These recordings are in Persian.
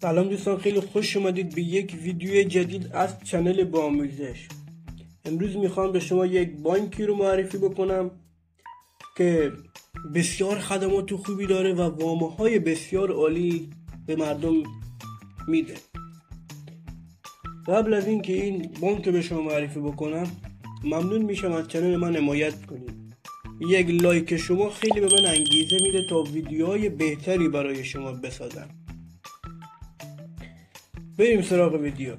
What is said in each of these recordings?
سلام دوستان، خیلی خوش اومدید به یک ویدیو جدید از چنل با آموزش. امروز میخوام به شما یک بانکی رو معرفی بکنم که بسیار خدمات خوبی داره و وامه های بسیار عالی به مردم میده. قبل از اینکه این بانک به شما معرفی بکنم، ممنون میشم از چنل من حمایت کنید. یک لایک شما خیلی به من انگیزه میده تا ویدیوهای بهتری برای شما بسازم. بریم سراغ ویدیو.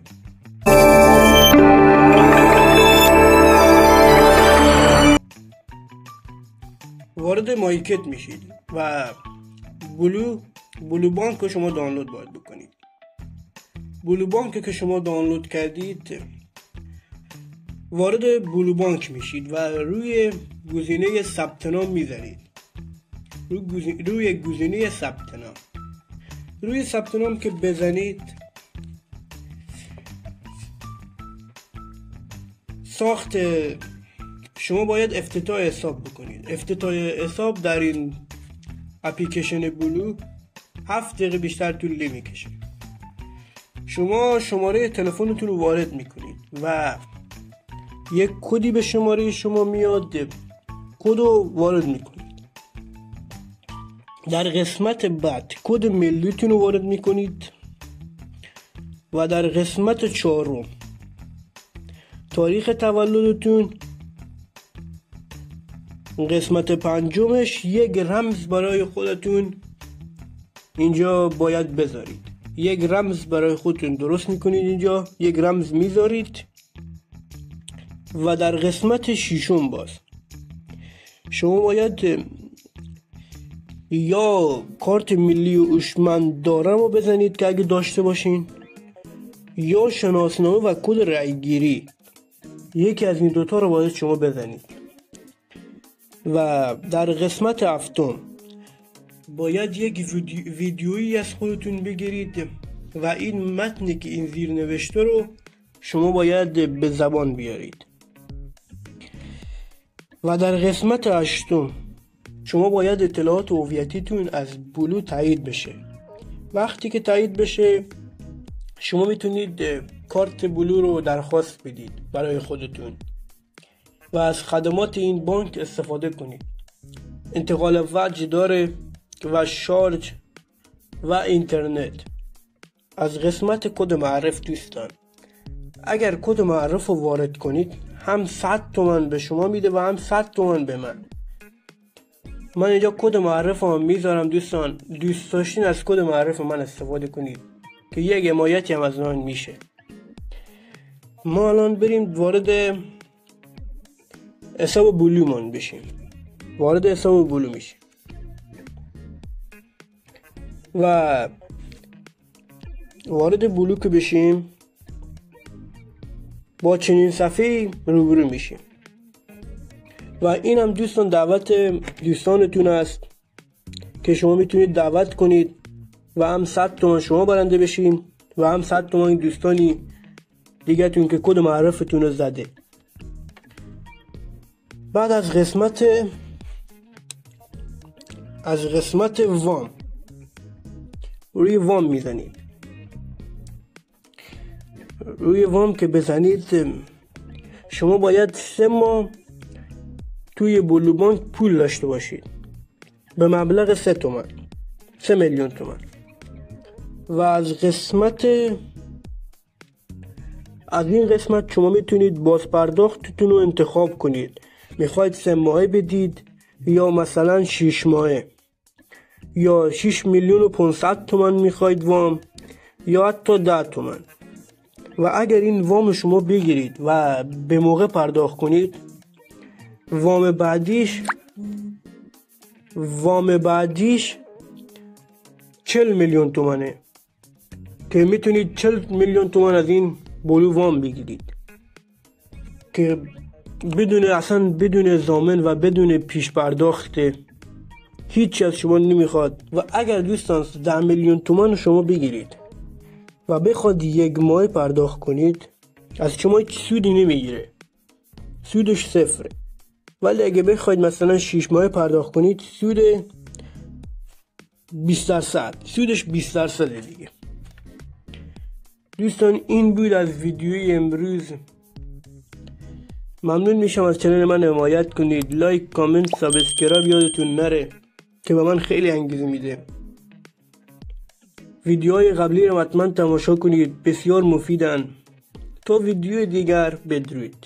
وارد مایکت میشید و بلو بانک رو شما دانلود باید بکنید. بلو بانک که شما دانلود کردید، وارد بلو بانک میشید و روی گزینه ثبت نام میذارید. روی گزینه ثبت نام که بزنید، ساخت شما باید افتتاح حساب بکنید. افتتاح حساب در این اپلیکیشن بلو 7 دقیقه بیشتر طول نمیکشه. شما شماره تلفنتون رو وارد میکنید و یک کدی به شماره شما میاد، کد رو وارد میکنید. در قسمت بعد کد ملیتون رو وارد میکنید و در قسمت 4 تاریخ تولدتون، قسمت 5 یک رمز برای خودتون اینجا باید بذارید. یک رمز برای خودتون درست میکنید، اینجا یک رمز میذارید و در قسمت 6 باز شما باید یا کارت ملی هوشمنددارم رو بزنید که اگه داشته باشین، یا شناسنامه و کد رأیگیری. یکی از این دوتا رو باید شما بزنید و در قسمت 7 باید یک ویدیویی از خودتون بگیرید و این متنی که این زیر نوشته رو شما باید به زبان بیارید. و در قسمت 8 شما باید اطلاعات هویتیتون از بلو تایید بشه. وقتی که تایید بشه، شما میتونید کارت بلو رو درخواست بدید برای خودتون و از خدمات این بانک استفاده کنید. انتقال وجه داره و شارژ و اینترنت. از قسمت کد معرف دوستان، اگر کد معرف رو وارد کنید، هم 100 تومن به شما میده و هم 100 تومن به من. من اینجا کد معرف رو میذارم دوستان. دوست داشتین از کد معرف من استفاده کنید که یک حمایتی هم از من میشه. ما الان بریم وارد حساب بلومون بشیم. وارد حساب بلو میشیم و وارد بلو که بشیم، با چنین صفحه‌ای روبرو میشیم و این هم دوستان دعوت دوستانتون است که شما میتونید دعوت کنید و هم 100 تومن شما برنده بشین و هم 100 تومن دوستانی دیگه تون که کد معرفتون رو زده. بعد از قسمت وام، روی وام میزنید. روی وام که بزنید، شما باید 3 ماه توی بلو بانک پول داشته باشید به مبلغ 3 میلیون تومان. و از این قسمت شما میتونید باز پرداختتون رو انتخاب کنید. میخواید 3 ماهه بدید یا مثلا 6 ماهه، یا 6 میلیون و 500 تومن میخواید وام، یا حتی 10 تومن. و اگر این وام شما بگیرید و به موقع پرداخت کنید، وام بعدیش 40 میلیون تومنه که میتونید 40 میلیون تومن از این بلو وام بگیرید که بدون ضامن و بدون پیش پرداخت هیچی از شما نمیخواد. و اگر دوستان 10 میلیون تومن شما بگیرید و بخواد 1 ماه پرداخت کنید، از شما هیچ سودی نمیگیره، سودش 0. ولی اگه بخواید مثلا 6 ماه پرداخت کنید، سود 20%، سودش 20% دیگه. دوستان این بود از ویدیوی امروز. ممنون میشم از چنل من حمایت کنید، لایک، کامنت، سابسکرایب یادتون نره که به من خیلی انگیزه میده. ویدیوهای قبلی رو حتما تماشا کنید، بسیار مفیدن. تا ویدیو دیگر بدرود.